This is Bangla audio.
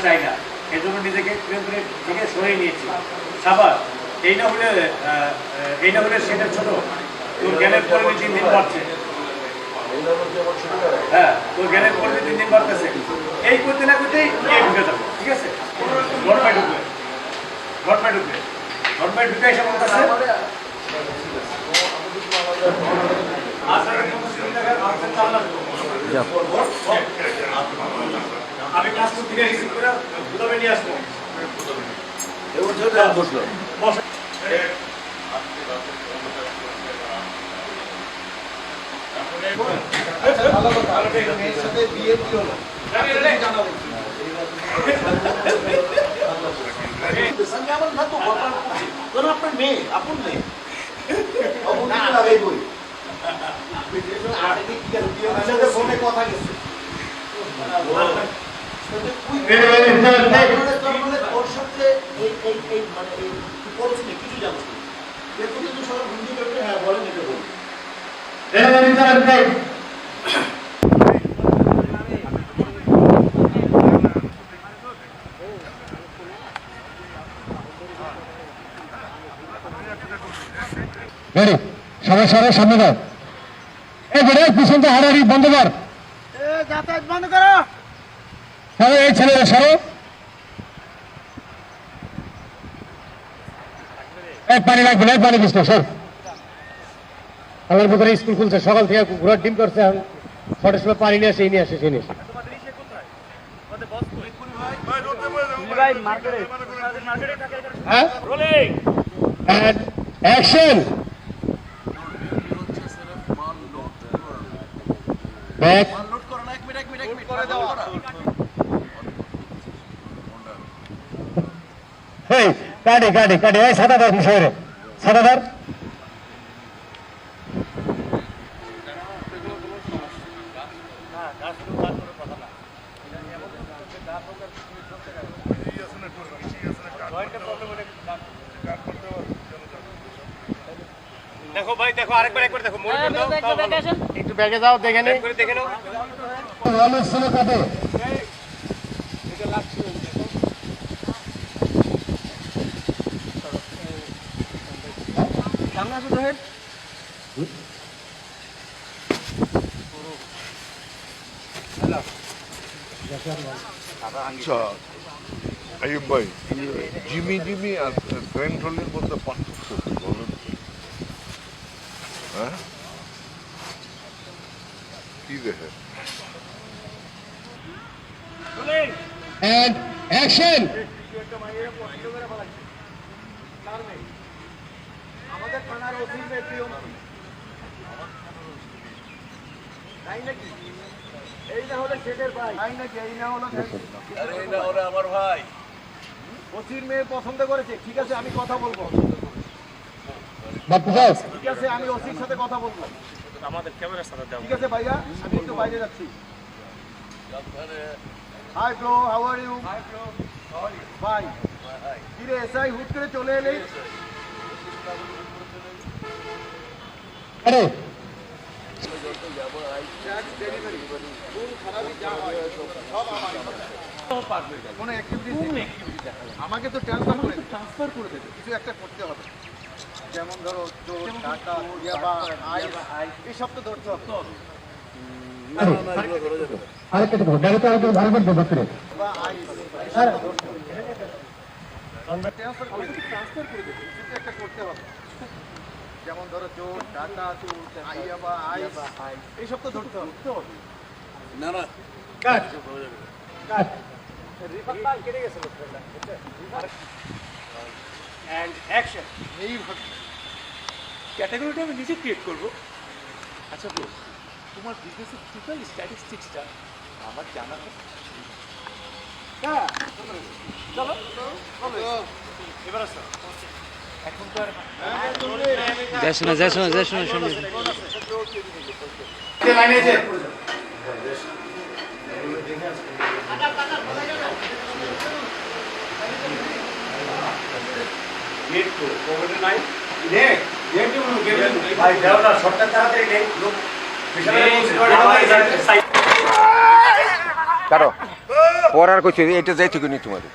চাই না, এই জন্য নিজেকে প্রিয়ন্ত্রের থেকে সরিয়ে নিয়েছি। সাবাস, এই না হলে সেটা ছোট, তোর জ্ঞানের পরিধি দিন দিন বাড়ছে। হ্যাঁ, তোর জ্ঞানের পরিধি দিন দিন বাড়তেছে। এই করতে না করতেই ঢুকে যাবো, ঠিক আছে? ঘটনায় ঢুকে এসে বলতেছে আমি কাজ থেকে রিসিভ করে গুদামে নিয়ে আসবো। আপনার মেয়ে আপন মেয়ে কথা গেছে ওর সাথে কিছু জানো কিন্তু সবাই হিন্দি করতে হ্যাঁ বলেন এটা বলুন। সবাই সবাই সামনে দাও, এবারে পিছনটা হারাহারি বন্ধ কর, যাতায়াত বন্ধ করো। সবাই এই ছেলেরা সরো, পানি লাগবে না, পানি দিস না সর। আমার ভিতরে স্কুল খুলছে, সকাল থেকে ঘোরার ডিম করছে, এখন ছটার সময় পানি নিয়ে আসে, এই নিয়ে আসে, সেই নিয়ে আসে। হ্যাঁ, অ্যাকশন। ব্যাক কাটে কাটে কাটে, এই সাদাদার বিষয়, সাদাদার দেখো ভাই, দেখো আরেকবার দেখো, একটু ব্যাগে যাও, দেখে নে, দেখে নাও। কাটে সামনে আসুন রোহেন। আচ্ছা আইয়ুব ভাই, জিমি আর গ্র্যান্ড হলের মধ্যে পার্থক্য কি বলেন? হ্যাঁ, কি দেখে? and action. আমাদের থানার ওসির প্রিয় তাই নাকি? এই না হলে শেখের ভাই, তাই নাকি? এই না হলো আমার ভাই ওসির মেয়ে পছন্দ করেছে, ঠিক আছে আমি কথা বলবো, ঠিক আছে আমি ওসির সাথে কথা বলবো। আমাদের ক্যামেরার সাথে দাও। ঠিক আছে ভাইয়া, আমি একটু বাইরে যাচ্ছি। Hi bro, how are you? Hi bro, how are you? Bye. কি রে এসআই, হুট করে চলে এলি? আরে কোনো অ্যাক্টিভিটি আমাকে তো ট্রান্সফার করে দেবে, কিছু একটা করতে হবে, যেমন ধরো চোর, ডাকা, ইয়াবা, এইসব তো ধরতে হবে। আরেকটা দেখো, দেখো তো আরেকটা ভালো করে দেখো রে, ট্রান্সফার করে দেবে, কিছু একটা করতে হবে, যেমন ধরো চোর, ডাকা, ইয়াবা, এইসব তো ধরতে হবে। না না কাট কাট কেটে গেছে and action। এইভাবে ক্যাটাগরিটা আমি নিজে ক্রিয়েট করবো। আচ্ছা ব্রো, তোমার বিজনেসের টোটাল স্ট্যাটিস্টিক্সটা আমার জানা হ্যাঁ চলো এবার আসো। এখন তো আর লাইনে আছে। গেট তো কোভিড নাই নে গেট তো ভাই দাও না, শর্টকাট তাড়াতাড়ি নে লোক বিশাল কাটো পড়ার কইছে এটা যাইতে কোনি তোমাদের